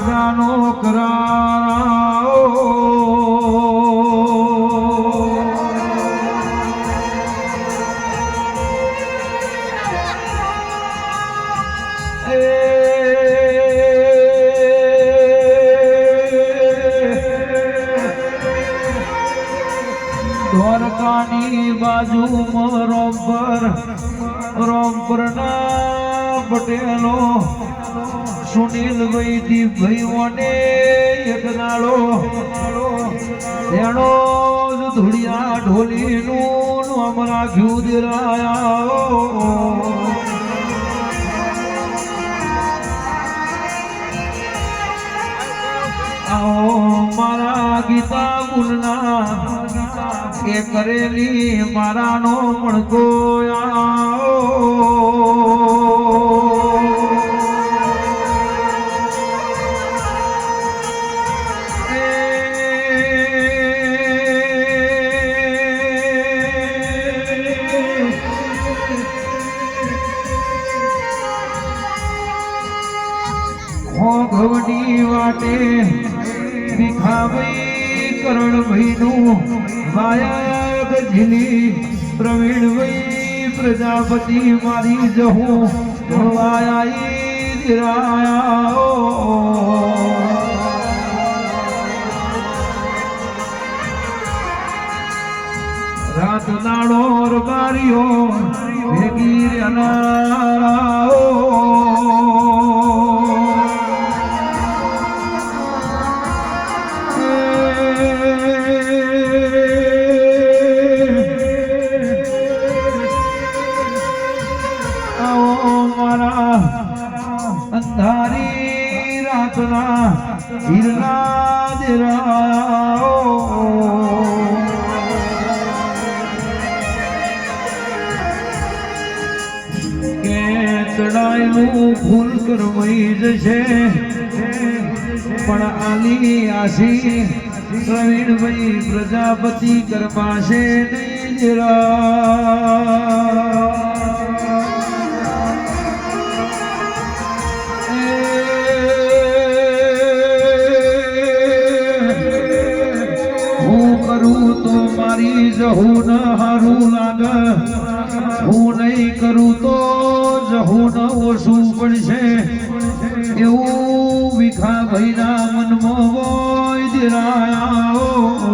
પ્રજાનો કરાર દ્વારકાની બાજુમાં રોમપરના પટેલો સુનિલ વૈદી ભાઈઓને એક નાળો એનો ધૂળિયા ઢોલીનું નામ રાખ્યું દિરાયા મારા ગીતા ગુણના કે કરેલી મારાનો મણકો ઘવડી વાટે ભીખાભાઈ કરણભાઈનું વાયક ઝીલી પ્રવીણભાઈ પ્રજાપતિ મારી જહું વાયાઈ દિરાયા રાત નાળો રબારીઓ ભેગી રહેનારાઓ અંધારી રાતના હીરના દેરાઓ કે ચડાયેલું ફૂલ કરવાઈ જશે પણ આલી આશી પ્રવીણભાઈ પ્રજાપતિ કરવાશે નહીં દેરા મારી જહું ન હારું લાગે હું નહીં કરું તો જહું ન ઓછું પડશે એવું ભીખાભાઈના મનમાં હોય દિરાયા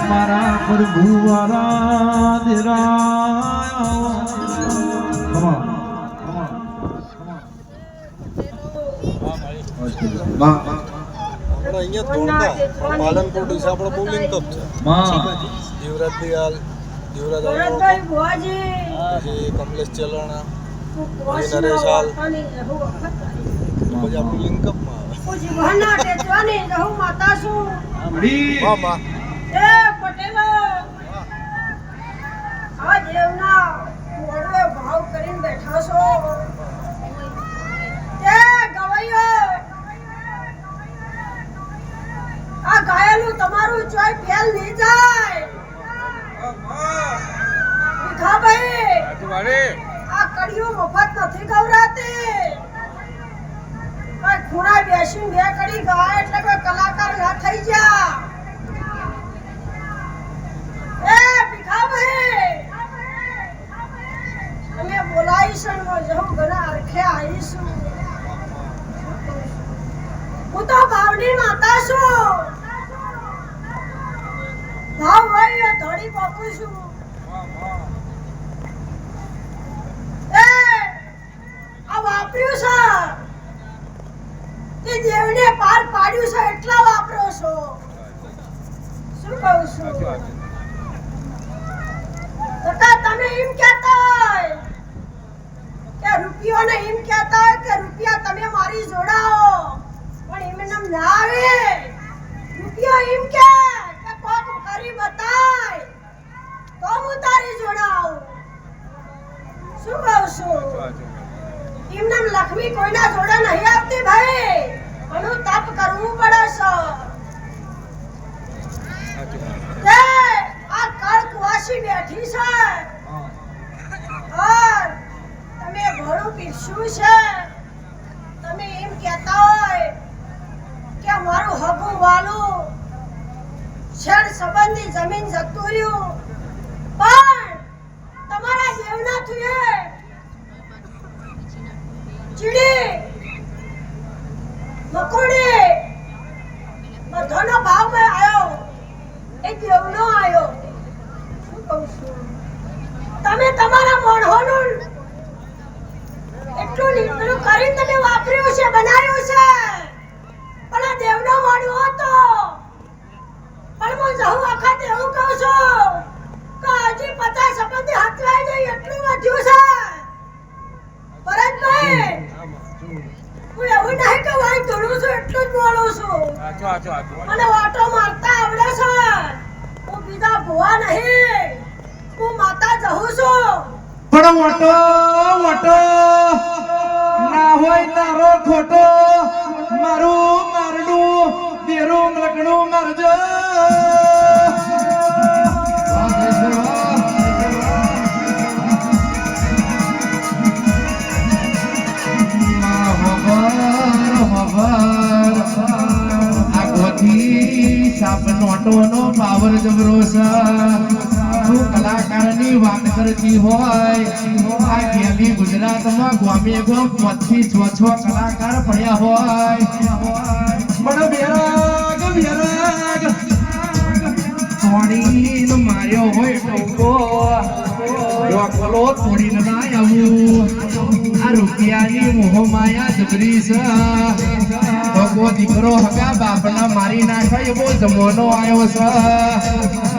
મારા પ્રભુ વાળા દિરાયા અહીંયા તોડતા પાલનપુર ડીસા આપણો બોલિંગ કપ છે જીવરાજ દિયાલ જીવરાજ પછી કમલેશ ચલાણા પછી નરેશ હાલ પછી આપણું લિંક કપમાં આ ગાયેલું તમારું ચોય ફેલ નહીં જાય ભીખાભાઈ આ કડીઓ મફત નથી ગવરાતી કોઈ ખૂણા બેસીને બે કડી ગાય એટલે કોઈ કલાકાર ના થઈ જા એ ભીખાભાઈ તમે બોલાઈશું જહું ઘણા અરખે આવીશું હું તો ભાવની માતા છું ભાવ હોય ધોળી પાકું છું એ આ વાપર્યું છે કે દેવને પાર પાડ્યું છે એટલા વાપરો છો શું કહું છું તથા તમે એમ કહેતા કે રૂપિયોને એમ કહેતા કે રૂપિયા તમે મારી જોડાઓ પણ એમને ના આવે રૂપિયો એમ કે કોક કરી બતાય તો હું તારી જોડાઉં શું કહું છું એમને લક્ષ્મી કોઈના જોડે નહીં આવતી ભાઈ ઘણું તપ કરવું પડે છે આ કળકવાસી બેઠી છે તમે ઘણું પીરસ્યું છે. તમે એમ કહેતા હોય કે મારું હગું વાલું શેર સંબંધી જમીન જતું રહ્યું, પણ તમારા દેવના થુએ ચીડી મકોડી બધાનો ભાવ મેં આવ્યો, એ દેવનો આવ્યો. શું કહું છું, તમે તમારા મોઢોનું એટલું નીકળું કરીને તમે વાપર્યું છે, બનાવ્યું છે, પણ આ દેવનો મોઢો હતો. પણ હું જહુ વખત એવું કહું છું કે હજી 50 સંબંધી હથવાઈ જાય એટલું વધ્યું છે. ભરતભાઈ, હું એવું નહીં કે વાય ધોળું છું એટલું જ બોલું છું. મને વાટો મારતા આવડે છે. હું બીજા ભુવા નહીં, હું માતા જહું છું. પણ વટો વટો ના હોય તારો ખોટો, મારું મારડું દેરું મલકણું મારજો. નોટોનો પાવર જબરો છે. તું કલાકારની વાત કરતી હોય, આ કેલી ગુજરાતમાં ગોમે ગોમ 5 થી 6 કલાકાર પડ્યા હોય, પણ બેરાગ તોડીને માર્યો હોય ટોકો, ડોકલો તોડીને ના આવું. આ રૂપિયાની મોહમાયા જબરી છે. ભગવો દીકરો હગા બાપના મારી નાખે એવો જમાનો આવ્યો છે.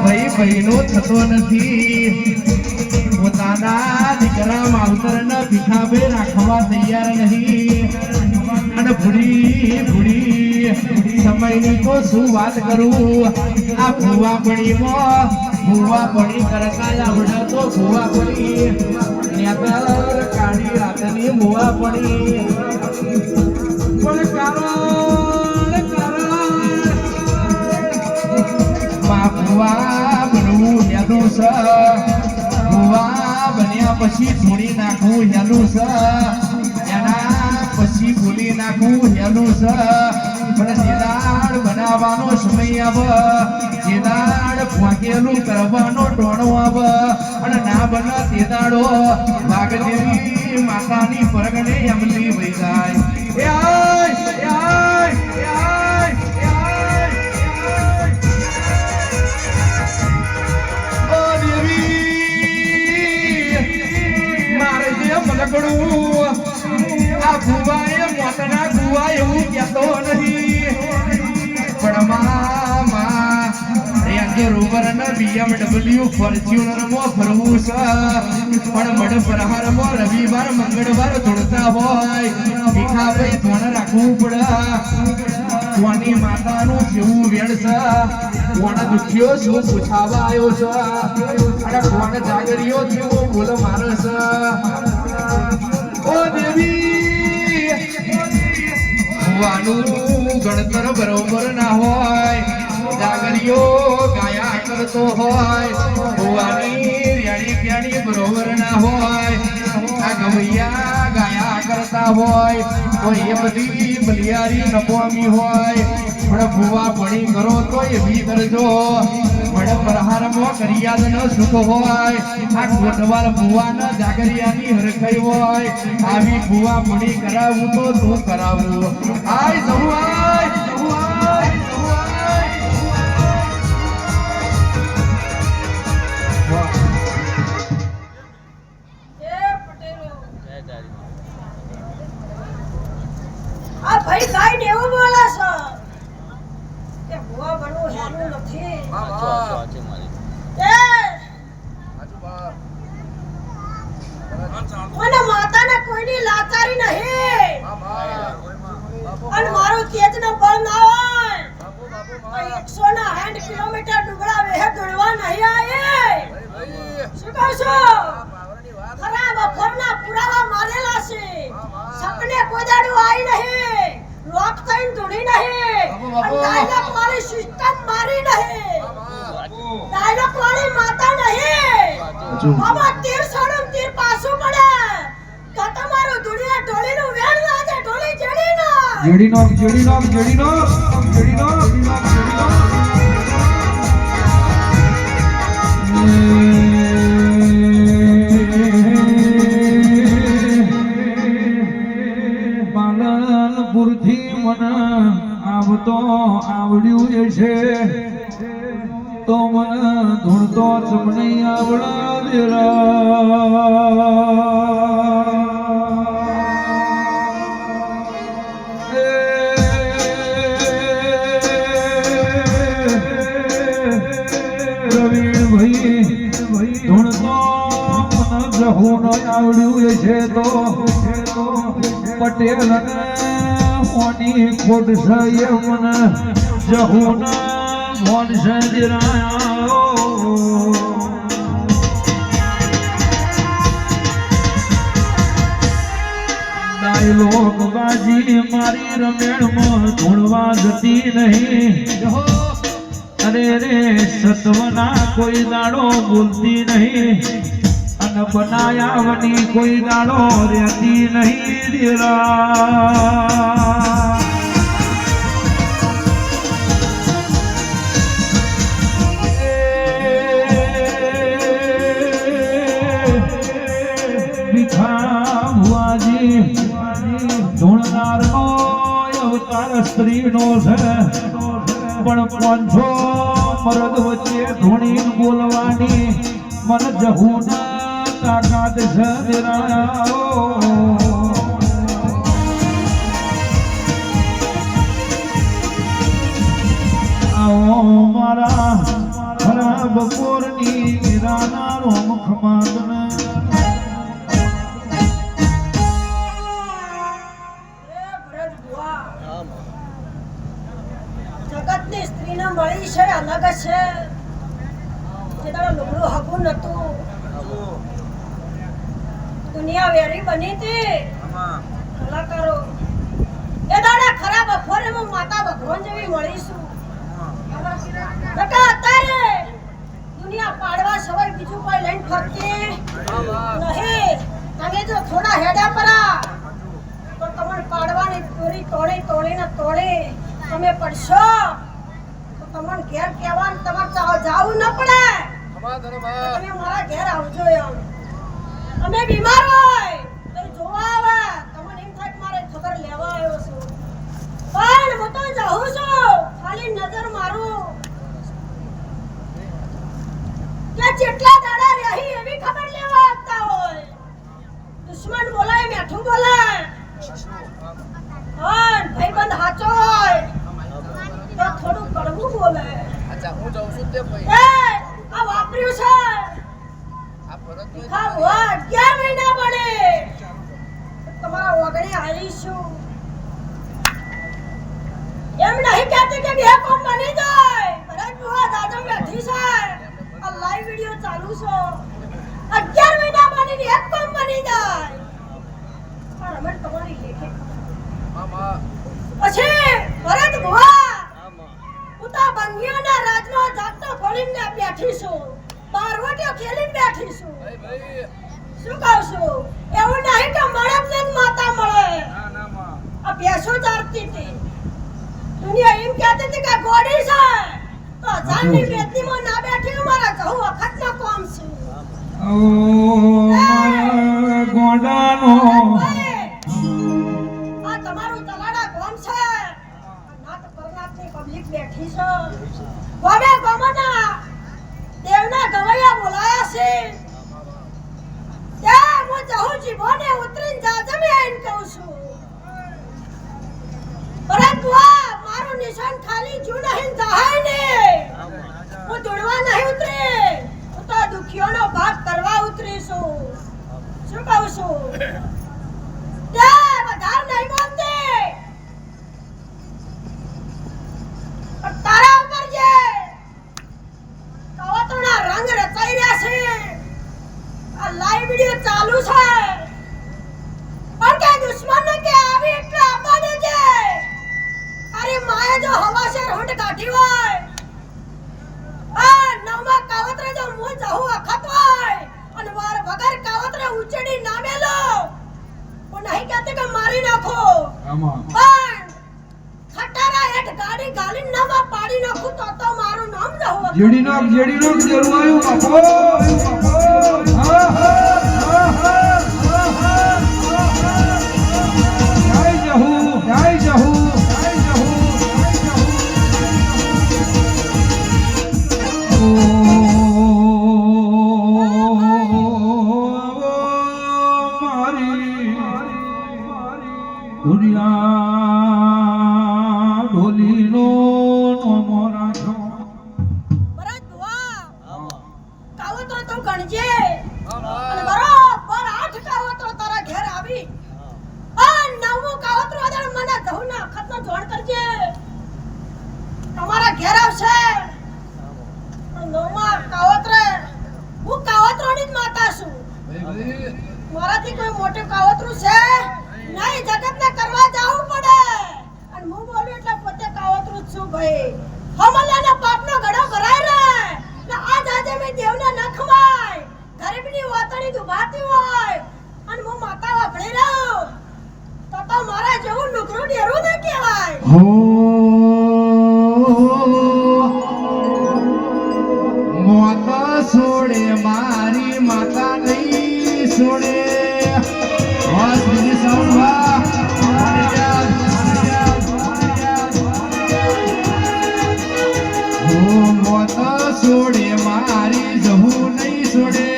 ભાઈ ભાઈનો થતો નથી. પોતાના દીકરા માવતરને ભીખાભે રાખવા તૈયાર નહીં. અને ભૂડી સમયની તો શું વાત કરું. આ ભૂવા પડી કરતા આવડે તો ભૂવા પડી નેતર કાઢી રાતની ભૂવા પડી. પણ ભૂવા બનવું હેલું છે. ભૂવા બન્યા પછી છોડી નાખવું હેલું છે. એના પછી ભૂલી નાખવું હેલું છે. પણ જેદાડ બનાવવાનો સમય આવે, જેદાડ ફાંકેલું કરવાનો ટોણો આવે, અને ના બને તેદાડો વાઘદેવી માતાની પરગણે અમલી વહી જાય. આ ભુવાએ મોતના ગુવા એવું કહેતો નહીં, પણ મામા રેન્જ રોવર અને BMW ફોર્ચ્યુનરમાં ફરવું છે. પણ મઢ પ્રહારમાં રવિવાર મંગળવાર દોડતા હોય, ભીખાભાઈ ધોણ રાખવું પડે. કોની માતાનું જેવું વેણ છે, કોણ દુખ્યો શું પૂછાવા આવ્યો છે, અને કોણ જાગરીઓ જેવો બોલ મારે છે. ઓ દેવી, ભુવાનું ગણતર બરોબર ના હોય, જાગરીઓ ગાયા કરતો હોય, ભુવાની રેડી પ્યાડી બરોબર ના હોય, આ ગવૈયા ગાયા કરતા હોય, તો એ બધી બલિયારી નકોમી હોય. પણ ભુવા પડી કરો તો એવી કરજો. પણ પ્રહારમાં કરિયાદ ન સુખ હોય, આ કોટવાલ ભુવાના જાગરિયાની હરખાઈ હોય. આવી ભુવા પડી કરાવું તો તું કરાવું. આય જવું આ ભાઈ કાઈ ને એવું બોલે છે કે ભુવા બનવું હેલું નથી. મને માતાને કોઈની લાચારી નહીં, અને મારું તેજ નો બળ ના હોય તો 160 કિલોમીટર ડુગડા વેહે દોડવા નહીં આવે. શું કહું છું, ખરાબ અફરના પુરાવા મારેલા છે. સપને કોઈ દાડું આવી નહીં, લોક થઈને ધૂણી નહીં, ડાયલોગ વાળી સિસ્ટમ મારી નહીં, ડાયલોગ વાળી માતા નહીં. બાબા તીર છોડું તીર પાછું પડે તો તમારે જેડી નો જેડી નો જેડી નો જેડી નો પાલનપુરથી મને આવતો આવડ્યું એ છે તો મને ધૂણતો ચમણી આવડા આવડ્યું છે તો પટેલ મોની ખોટ છે એ મને જહુન મોન છે ડાયલોગ બાજી મારી રમેણમાં ધૂણવા જતી નહીં અરે રે સત્વના કોઈ દાડો બોલતી નહીં અને બનાયાવની કોઈ દાડો રહેતી નહીં દેરા ભીખા ભુવાજી ધૂણનાર નો અવતાર સ્ત્રી નો છે પણ પાંચો મરદ વચ્ચે ધૂણી બોલવાની મન જહુના તાકાત છે દેરાઓ આવો મારા ખરા બપોરની નિરાના રોમ ખમાદના જગતની સ્ત્રીને મળી છે અલગ છે જે તારો લુગડું હગું નતું દુનિયા વેરી બની હતી કલાકારો એ દાડા ખરાબ બપોરે હું માતા ભગવાન જેવી મળીશું નકા અત્યારે દુનિયા પાડવા સવાય બીજું કોઈ લઈને ફરતી નહીં તમે જો થોડા હેડા પરા તો તમને પાડવાની પૂરી તોડીને તમે પડશો તો તમને ઘેર કહેવાનું તમારે જાવું ન પડે તમે મારા ઘેર આવજો એમ તમે બીમાર હોય તો જોવા આવે તમને એમ થાય કે મારે ખબર લેવા આવ્યો છું પણ હું તો જાઉં છું ખાલી નજર મારું કે જેટલા દાડા રહી એવી ખબર લેવા આવતા હોય દુશ્મન બોલાય મેઠું બોલાય ભાઈબંધ હાચો હોય તો થોડું કડવું બોલે અચ્છા હું જાઉં છું તે ભાઈ આ વાપર્યું છે આ પરત હા વાહ 11 મહિના બને તમારા વગડે આવીશું એમ નહીં કહેતી કે બે કોમ બની જાય ભરત બુઆ દાદા બેઠી છે આ લાઈવ વિડિયો ચાલુ છે 11 મહિના બની એક કોમ બની જાય પણ અમે તમારી લેખે મામા પછી ભરત બુઆ ઉતા બંગીઓના રાજનો જાગતો ખોલીને બેઠી છું બારવટીઓ ખેલીને બેઠી છું ભાઈ શું કહું છું એવું નહીં કે મળે જ માતા મળે ના ના માં આ ભેંસો ચારતી હતી દુનિયા એમ કહેતી હતી કે ગોડી છે તો જાનની બેટલીમાં ના બેઠી મારા જહુ વખતનો કોમ છે ગોડાનો આ તમારું તલાડા કોમ છે નાત પરનાથની પબ્લિક બેઠી છે ગોમે ગોમના દેવના ગવૈયા બોલાયા છે ત્યાં હું જહુ જીભોને ઉતરીને જાજમે આઈને કહું છું પરંતુ આ મારું નિશાન ખાલી જુ નહીં જાય ને હું દોડવા નહીં ઉતરી હું તો દુખીઓનો ભાગ કરવા ઉતરી છું શું કહું છું ત્યાં વધાર નહીં બોલતી પણ તારા ઉપર જે કવાતોના રંગ રચાઈ રહ્યા છે આ લાઈવ વિડિયો ચાલુ છે પણ કે દુશ્મનને કે આવી એટલે આપવાને છે અરે માયા જો હવા છે રોંડ કાઢી હોય આ નવમા કાવતરે જો મું જહુ અખત હોય અને વાર વગર કાવતરે ઉચડી ના મેલો હું નહીં કહેતી કે મારી નાખો આમાં પણ હેઠ ગાડી ગાલી નવા પાડી નાખું તો મારું નામ ન હોય. જેડી નાખ જરૂર આવ્યું બાપો. હા જય જહુ. દુનિયા ઢોલીનો નમો રાખો. ભરત ભુવા, આમાં કાવતરો તો ગણજે. હા અને માં બરોબર 8 કાવતરો તારા ઘેર આવી. આ નવમું કાવતરો આદર મને ધવના અખતનો જોણ કરજે. તમારા ઘેર આવશે. પણ નવમા કાવતરે હું કાવતરોની જ માતા છું. મારાથી કોઈ મોટું કાવતરું છે નહીં. જગતને કરવા જાવું પડે. અને હું બોલું એટલે પોતે કાવતરું જ છું ભાઈ. હમલાના પાપનો ઘડો ભરાય રે. ને આજ આજે મેં દેવને ન ખવાય. ગરીબની વાતણી દુભાતી હોય અને હું માતા વાપરી રહું તો મારા જેવું નુકરું ડેરું ન કહેવાય. હો મોત છોડે મારી માતા નહીં છોડે. બસ બીજી સાંભળવા. હો મોત છોડે મારી જહું નહીં છોડે.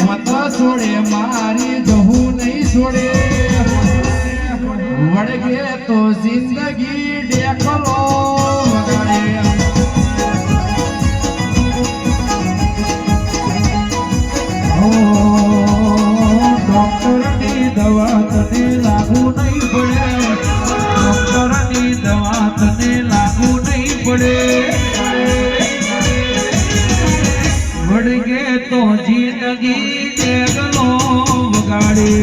મોત છોડે મારી જહું નહીં છોડે. વળગે તો જિંદગી ડેકલો વગાડે. ઓ ડોક્ટરની દવા તને લાગુ નહીં પડે. ડોક્ટરની દવા તને લાગુ નહીં પડે. વળગે તો જિંદગી ડેકલો વગાડે.